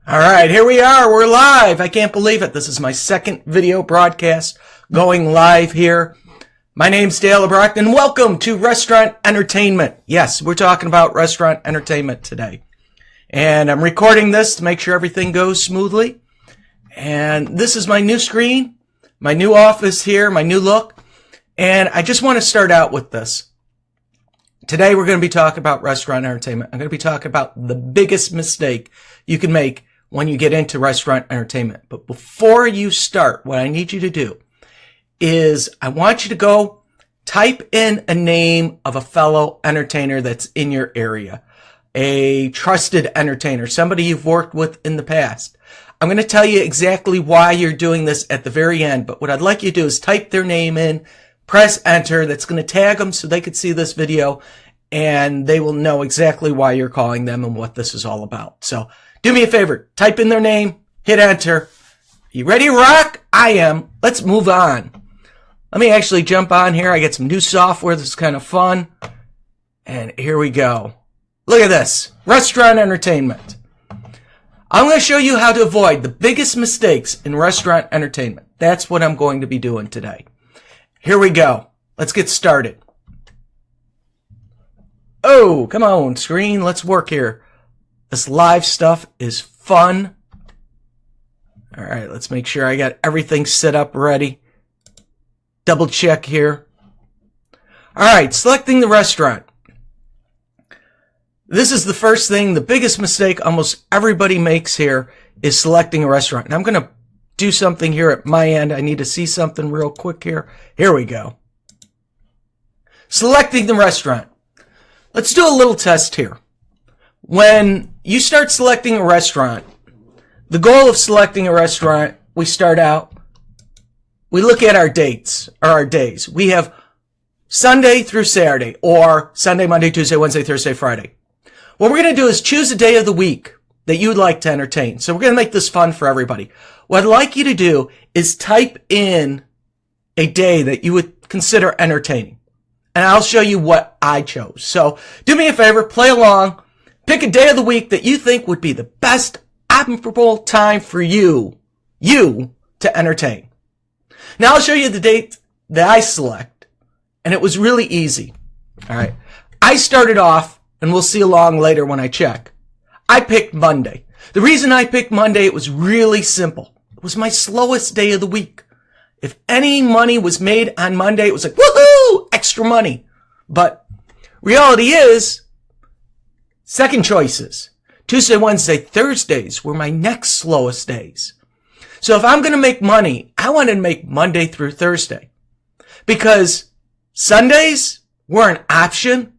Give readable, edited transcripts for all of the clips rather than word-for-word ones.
All right, here we are. We're live. I can't believe it. This is my second video broadcast going live here. My name's Dale Obrochta, and welcome to Restaurant Entertainment. Yes, we're talking about restaurant entertainment today. And I'm recording this to make sure everything goes smoothly. And this is my new screen, my new office here, my new look. And I just want to start out with this. Today we're going to be talking about restaurant entertainment. I'm going to be talking about the biggest mistake you can make when you get into restaurant entertainment. But before you start, what I need you to do is I want you to go type in a name of a fellow entertainer that's in your area, a trusted entertainer, somebody you've worked with in the past. I'm going to tell you exactly why you're doing this at the very end, but what I'd like you to do is type their name in, press enter. That's going to tag them so they could see this video and they will know exactly why you're calling them and what this is all about. So do me a favor, type in their name, hit enter. You ready to rock? I am. Let's move on. Let me actually jump on here. I get some new software that's kind of fun. And here we go. Look at this. Restaurant entertainment. I'm going to show you how to avoid the biggest mistakes in restaurant entertainment. That's what I'm going to be doing today. Here we go. Let's get started. Oh, come on, screen. Let's work here. This live stuff is fun. All right, let's make sure I got everything set up ready. Double check here. All right, selecting the restaurant. This is the first thing, the biggest mistake almost everybody makes here is selecting a restaurant. And I'm going to do something here at my end. I need to see something real quick here. Here we go. Selecting the restaurant. Let's do a little test here. When you start selecting a restaurant, the goal of selecting a restaurant, we start out, we look at our dates, or our days. We have Sunday through Saturday, or Sunday, Monday, Tuesday, Wednesday, Thursday, Friday. What we're going to do is choose a day of the week that you would like to entertain. So we're going to make this fun for everybody. What I'd like you to do is type in a day that you would consider entertaining. And I'll show you what I chose. So do me a favor, play along. Pick a day of the week that you think would be the best optimal time for you to entertain. Now I'll show you the date that I select, and it was really easy. All right. I started off, and we'll see along later when I check. I picked Monday. The reason I picked Monday, it was really simple. It was my slowest day of the week. If any money was made on Monday, it was like, woohoo, extra money. But reality is, second choices, Tuesday, Wednesday, Thursdays were my next slowest days. So if I'm going to make money, I want to make Monday through Thursday. Because Sundays were an option,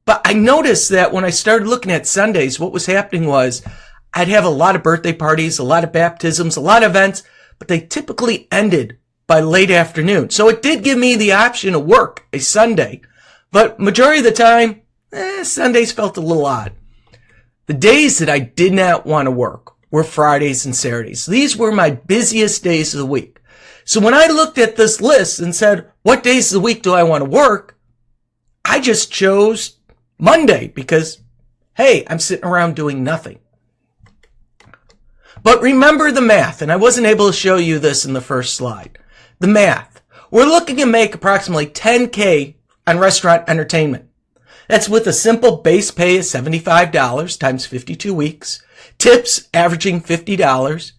but I noticed that when I started looking at Sundays, what was happening was I'd have a lot of birthday parties, a lot of baptisms, a lot of events, but they typically ended by late afternoon. So it did give me the option to work a Sunday, but majority of the time, Sundays felt a little odd. The days that I did not want to work were Fridays and Saturdays. These were my busiest days of the week. So when I looked at this list and said, what days of the week do I want to work? I just chose Monday because, hey, I'm sitting around doing nothing. But remember the math, and I wasn't able to show you this in the first slide. The math. We're looking to make approximately $10K on restaurant entertainment. That's with a simple base pay of $75 times 52 weeks, tips averaging $50,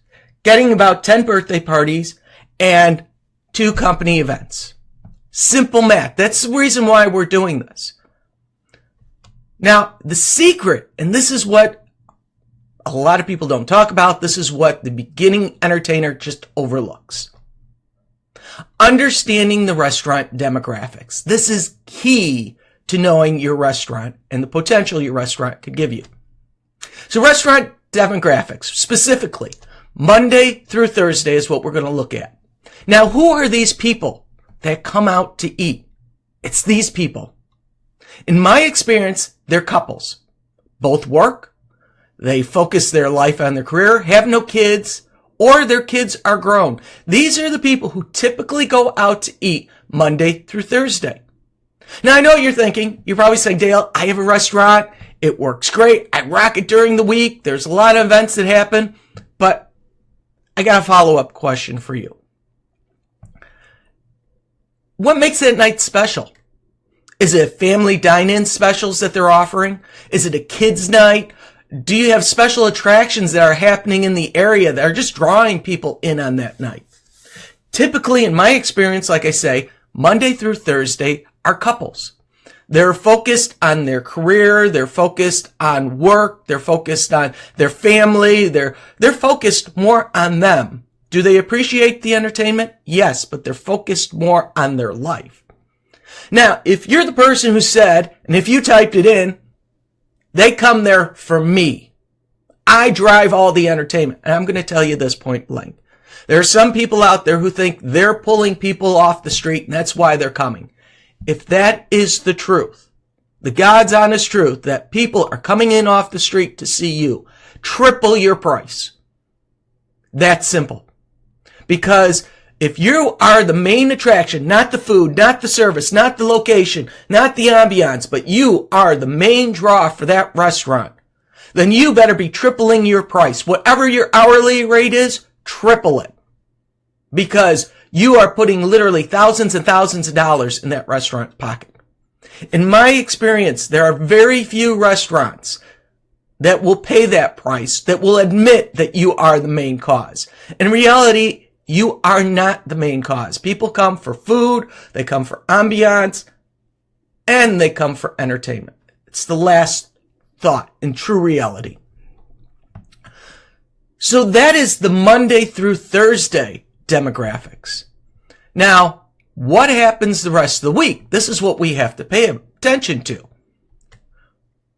getting about 10 birthday parties, and 2 company events. Simple math. That's the reason why we're doing this. Now, the secret, and this is what a lot of people don't talk about, this is what the beginning entertainer just overlooks. Understanding the restaurant demographics. This is key to knowing your restaurant and the potential your restaurant could give you. So restaurant demographics, specifically, Monday through Thursday is what we're going to look at. Now, who are these people that come out to eat? It's these people. In my experience, they're couples. Both work, they focus their life on their career, have no kids, or their kids are grown. These are the people who typically go out to eat Monday through Thursday. Now, I know what you're thinking. You're probably saying, Dale, I have a restaurant It works great. I rock it during the week. There's a lot of events that happen, but I got a follow-up question for you. What makes that night special? Is it family dine-in specials that they're offering? Is it a kids' night? Do you have special attractions that are happening in the area that are just drawing people in on that night? Typically, in my experience, like I say, Monday through Thursday are couples. They're focused on their career. They're focused on work. They're focused on their family. They're focused more on them. Do they appreciate the entertainment? Yes, but they're focused more on their life. Now, if you're the person who said, and if you typed it in, they come there for me. I drive all the entertainment. And I'm going to tell you this point blank. There are some people out there who think they're pulling people off the street and that's why they're coming. If that is the truth, the God's honest truth, that people are coming in off the street to see you, triple your price. That's simple. Because if you are the main attraction, not the food, not the service, not the location, not the ambiance, but you are the main draw for that restaurant, then you better be tripling your price. Whatever your hourly rate is, triple it. Because you are putting literally thousands and thousands of dollars in that restaurant's pocket. In my experience, there are very few restaurants that will pay that price, that will admit that you are the main cause. In reality, you are not the main cause. People come for food, they come for ambiance, and they come for entertainment. It's the last thought in true reality. So that is the Monday through Thursday demographics. Now, what happens the rest of the week? This is what we have to pay attention to.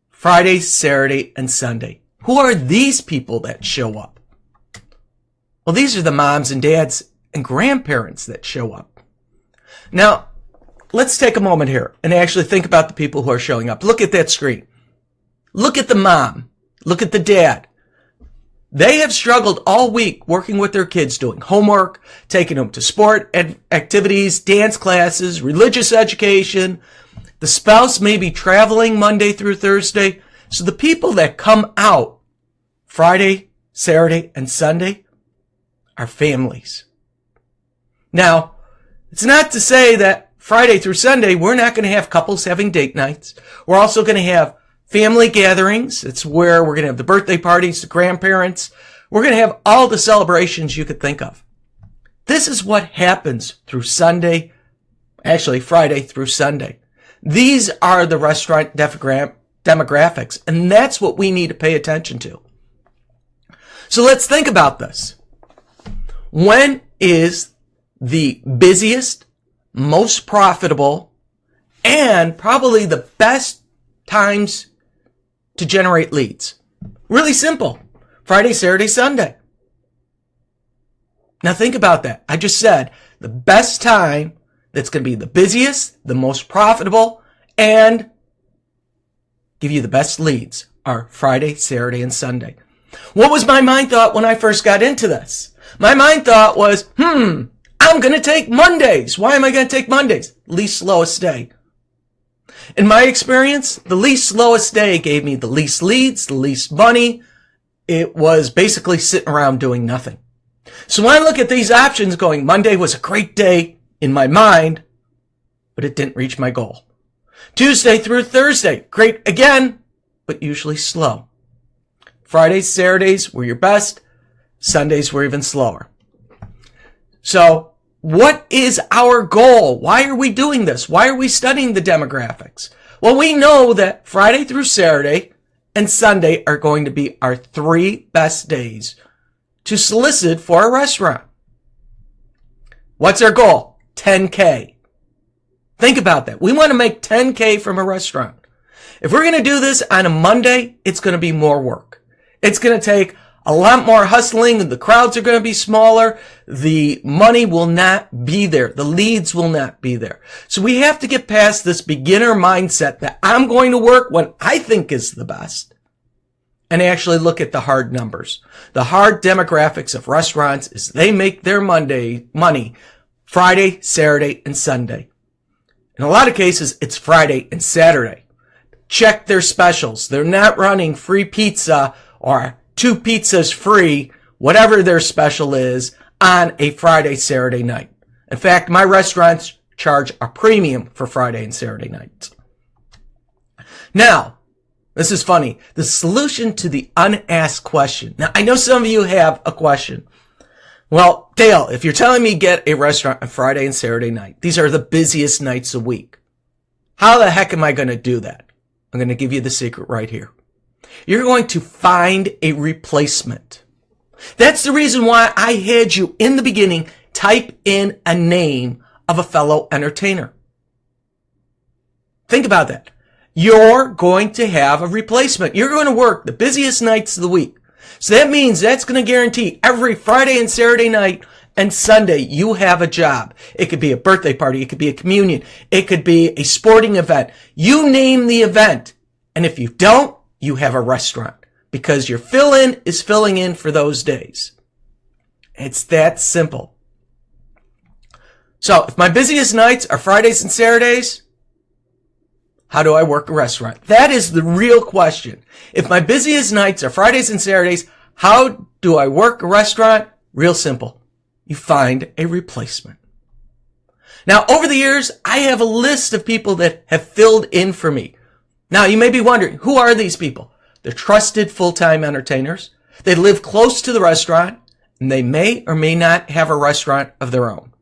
Friday, Saturday, and Sunday. Who are these people that show up? Well, these are the moms and dads and grandparents that show up. Now, let's take a moment here and actually think about the people who are showing up. Look at that screen. Look at the mom. Look at the dad. They have struggled all week working with their kids, doing homework, taking them to sport activities, dance classes, religious education. The spouse may be traveling Monday through Thursday. So the people that come out Friday, Saturday, and Sunday are families. Now, it's not to say that Friday through Sunday, we're not going to have couples having date nights. We're also going to have family gatherings. It's where we're going to have the birthday parties, the grandparents. We're going to have all the celebrations you could think of. This is what happens through Sunday, actually Friday through Sunday. These are the restaurant demographics, and that's what we need to pay attention to. So let's think about this. When is the busiest, most profitable, and probably the best times to generate leads? Really simple. Friday, Saturday, Sunday. Now think about that. I just said the best time that's going to be the busiest, the most profitable, and give you the best leads are Friday, Saturday, and Sunday. What was my mind thought when I first got into this? My mind thought was, I'm going to take Mondays. Why am I going to take Mondays? Least slowest day. In my experience, the least slowest day gave me the least leads, the least money. It was basically sitting around doing nothing. So when I look at these options going, Monday was a great day in my mind, but it didn't reach my goal. Tuesday through Thursday, great again, but usually slow. Fridays, Saturdays were your best. Sundays were even slower. So what is our goal? Why are we doing this? Why are we studying the demographics? Well, we know that Friday through Saturday and Sunday are going to be our 3 best days to solicit for a restaurant. What's our goal? 10K. Think about that. We want to make 10K from a restaurant. If we're going to do this on a Monday, it's going to be more work. It's going to take a lot more hustling. The crowds are going to be smaller. The money will not be there. The leads will not be there. So we have to get past this beginner mindset that I'm going to work when I think is the best and actually look at the hard numbers. The hard demographics of restaurants is they make their Monday money Friday, Saturday, and Sunday. In a lot of cases, it's Friday and Saturday. check their specials. They're not running free pizza or 2 pizzas free, whatever their special is, on a Friday, Saturday night. In fact, my restaurants charge a premium for Friday and Saturday nights. Now, this is funny. The solution to the unasked question. Now, I know some of you have a question. Well, Dale, if you're telling me get a restaurant on Friday and Saturday night, these are the busiest nights a week. How the heck am I going to do that? I'm going to give you the secret right here. You're going to find a replacement. That's the reason why I had you in the beginning type in a name of a fellow entertainer. Think about that. You're going to have a replacement. You're going to work the busiest nights of the week. So that means that's going to guarantee every Friday and Saturday night and Sunday you have a job. It could be a birthday party. It could be a communion. It could be a sporting event. You name the event. And if you don't, you have a restaurant because your fill-in is filling in for those days. It's that simple. So if my busiest nights are Fridays and Saturdays, how do I work a restaurant? That is the real question. If my busiest nights are Fridays and Saturdays, how do I work a restaurant? Real simple. You find a replacement. Now, over the years, I have a list of people that have filled in for me. Now, you may be wondering, who are these people? They're trusted full-time entertainers. They live close to the restaurant, and they may or may not have a restaurant of their own.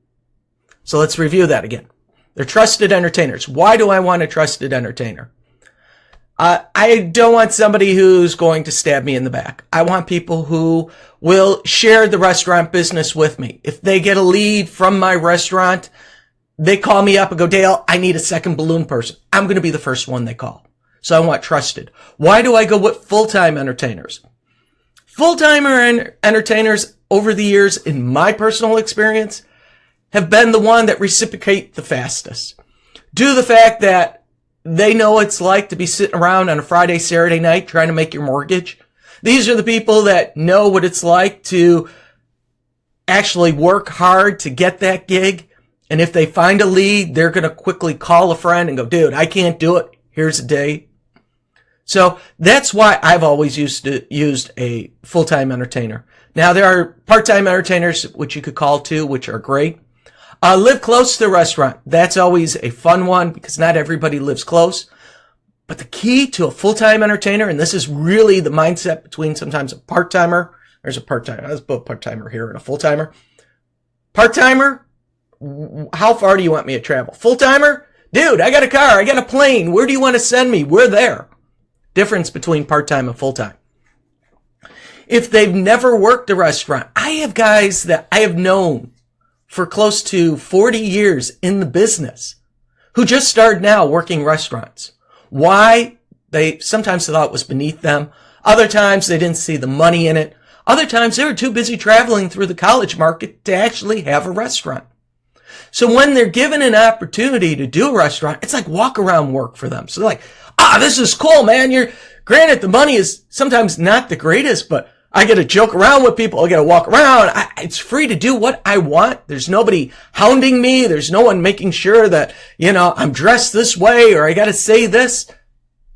So let's review that again. They're trusted entertainers. Why do I want a trusted entertainer? I don't want somebody who's going to stab me in the back. I want people who will share the restaurant business with me. If they get a lead from my restaurant, they call me up and go, Dale, I need a second balloon person. I'm going to be the first one they call. So I want trusted. Why do I go with full-time entertainers? Full-time entertainers over the years, in my personal experience, have been the one that reciprocate the fastest. Due to the fact that they know what it's like to be sitting around on a Friday, Saturday night trying to make your mortgage. These are the people that know what it's like to actually work hard to get that gig. And if they find a lead, they're going to quickly call a friend and go, dude, I can't do it. Here's a day. So that's why I've always used a full-time entertainer. Now, there are part-time entertainers, which you could call too, which are great. Live close to the restaurant. That's always a fun one because not everybody lives close. But the key to a full-time entertainer, and this is really the mindset between sometimes a part-timer. There's a part-timer. Let's put a part-timer here and a full-timer. Part-timer, how far do you want me to travel? Full-timer, dude, I got a car. I got a plane. Where do you want to send me? We're there. Difference between part-time and full-time. If they've never worked a restaurant, I have guys that I have known for close to 40 years in the business who just started now working restaurants. Why? They sometimes thought it was beneath them. Other times they didn't see the money in it. Other times they were too busy traveling through the college market to actually have a restaurant. So when they're given an opportunity to do a restaurant, it's like walk around work for them. So they're like, this is cool, man. Granted, the money is sometimes not the greatest, but I get to joke around with people. I get to walk around. It's free to do what I want. There's nobody hounding me. There's no one making sure that, I'm dressed this way or I got to say this.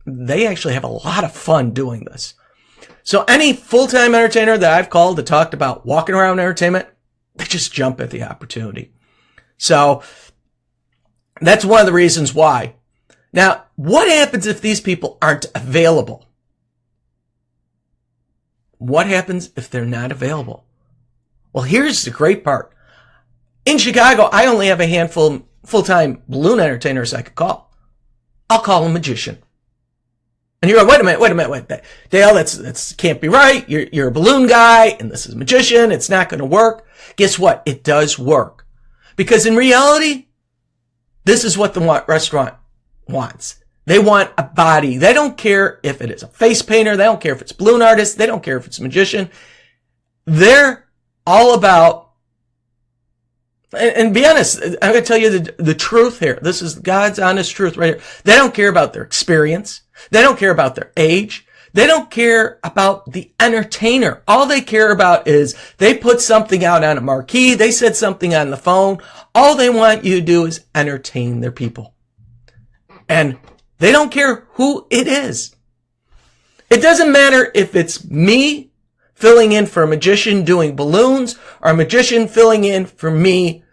They actually have a lot of fun doing this. So any full-time entertainer that I've called that talked about walking around entertainment, they just jump at the opportunity. So that's one of the reasons why. Now, what happens if these people aren't available? What happens if they're not available? Well, here's the great part. In Chicago, I only have a handful of full-time balloon entertainers I could call. I'll call a magician. And you're like, wait a minute. Dale, that's can't be right. You're a balloon guy, and this is a magician. It's not going to work. Guess what? It does work. Because in reality, this is what the restaurant wants. They want a body. They don't care if it is a face painter. They don't care if it's a balloon artist. They don't care if it's a magician. They're all about, and be honest, I'm going to tell you the truth here. This is God's honest truth right here. They don't care about their experience. They don't care about their age. They don't care about the entertainer. All they care about is they put something out on a marquee. They said something on the phone. All they want you to do is entertain their people. And They don't care who it is. It doesn't matter if it's me filling in for a magician doing balloons or a magician filling in for me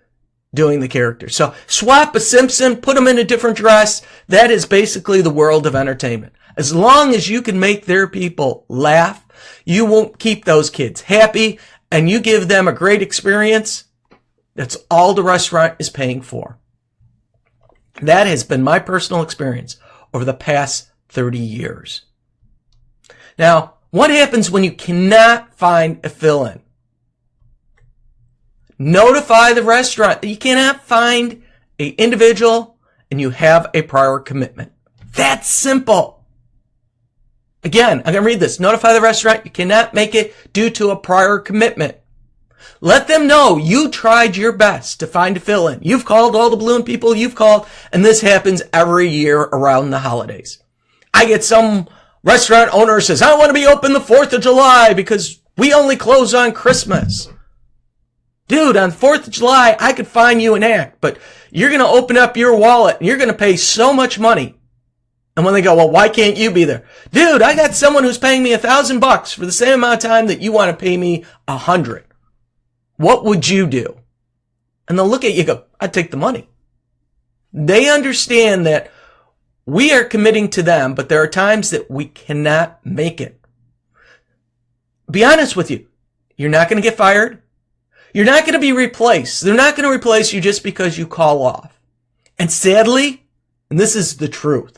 doing the character. So swap a Simpson, put them in a different dress. That is basically the world of entertainment. As long as you can make their people laugh, you won't keep those kids happy, and you give them a great experience, that's all the restaurant is paying for. That has been my personal experience over the past 30 years. Now, what happens when you cannot find a fill-in? Notify the restaurant that you cannot find an individual and you have a prior commitment. That's simple. Again, I'm going to read this. Notify the restaurant you cannot make it due to a prior commitment. Let them know you tried your best to find a fill-in. You've called all the balloon people you've called, and this happens every year around the holidays. I get some restaurant owner who says, I want to be open the 4th of July because we only close on Christmas. Dude, on 4th of July, I could find you an act, but you're going to open up your wallet and you're going to pay so much money. And when they go, well, why can't you be there? Dude, I got someone who's paying me $1,000 for the same amount of time that you want to pay me $100. What would you do? And they'll look at you and go, I'd take the money. They understand that we are committing to them, but there are times that we cannot make it. Be honest with you. You're not going to get fired. You're not going to be replaced. They're not going to replace you just because you call off. And sadly, and this is the truth,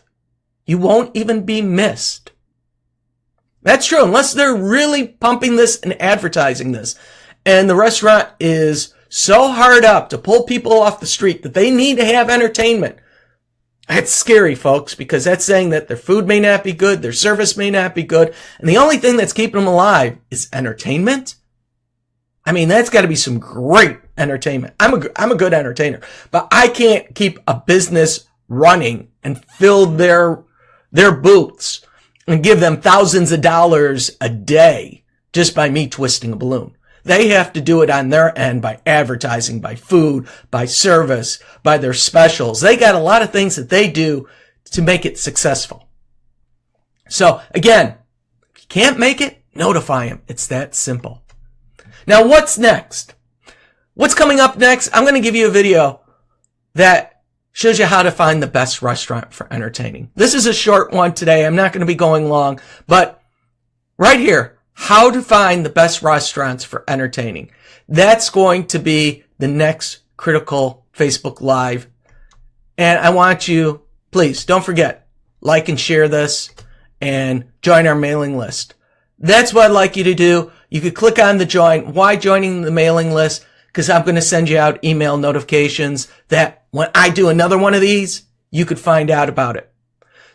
you won't even be missed. That's true, unless they're really pumping this and advertising this. And the restaurant is so hard up to pull people off the street that they need to have entertainment. That's scary, folks, because that's saying that their food may not be good, their service may not be good, and the only thing that's keeping them alive is entertainment. I mean, that's got to be some great entertainment. I'm a good entertainer, but I can't keep a business running and fill their booths and give them thousands of dollars a day just by me twisting a balloon. They have to do it on their end by advertising, by food, by service, by their specials. They got a lot of things that they do to make it successful. So again, if you can't make it, notify them. It's that simple. Now, what's next? What's coming up next? I'm going to give you a video that shows you how to find the best restaurant for entertaining. This is a short one today. I'm not going to be going long, but right here, how to find the best restaurants for entertaining. That's going to be the next critical Facebook Live. And I want you, please don't forget, like and share this and join our mailing list. That's what I'd like you to do. You could click on the join. Why joining the mailing list? Because I'm going to send you out email notifications that when I do another one of these, you could find out about it.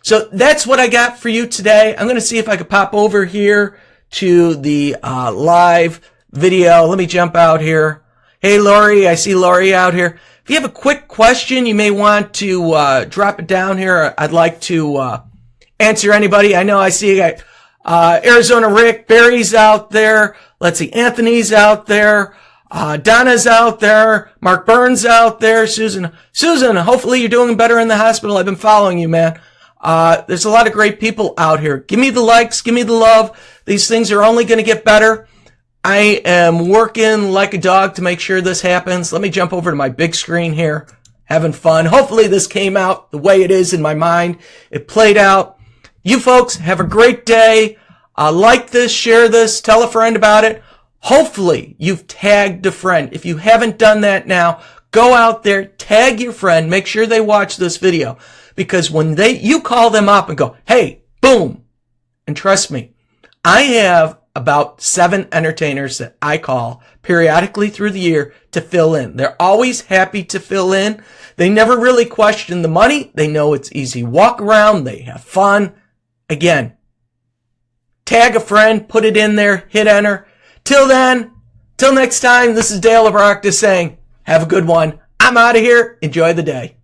So that's what I got for you today. I'm going to see if I could pop over here to the live video. Let me jump out here. Hey, Lori, I see Lori out here. If you have a quick question, you may want to drop it down here. I'd like to answer anybody. I know I see Arizona Rick, Barry's out there. Let's see, Anthony's out there. Donna's out there. Mark Burns out there. Susan, hopefully you're doing better in the hospital. I've been following you, man. There's a lot of great people out here. Give me the likes. Give me the love. These things are only going to get better. I am working like a dog to make sure this happens. Let me jump over to my big screen here. Having fun. Hopefully this came out the way it is in my mind. It played out. You folks have a great day. Like this, share this, tell a friend about it. Hopefully you've tagged a friend. If you haven't done that now, go out there, tag your friend, make sure they watch this video. Because when you call them up and go, hey, boom. And trust me, I have about 7 entertainers that I call periodically through the year to fill in. They're always happy to fill in. They never really question the money. They know it's easy walk around. They have fun. Again, tag a friend, put it in there, hit enter. Till then, till next time, this is Dale Obrochta saying, have a good one. I'm out of here. Enjoy the day.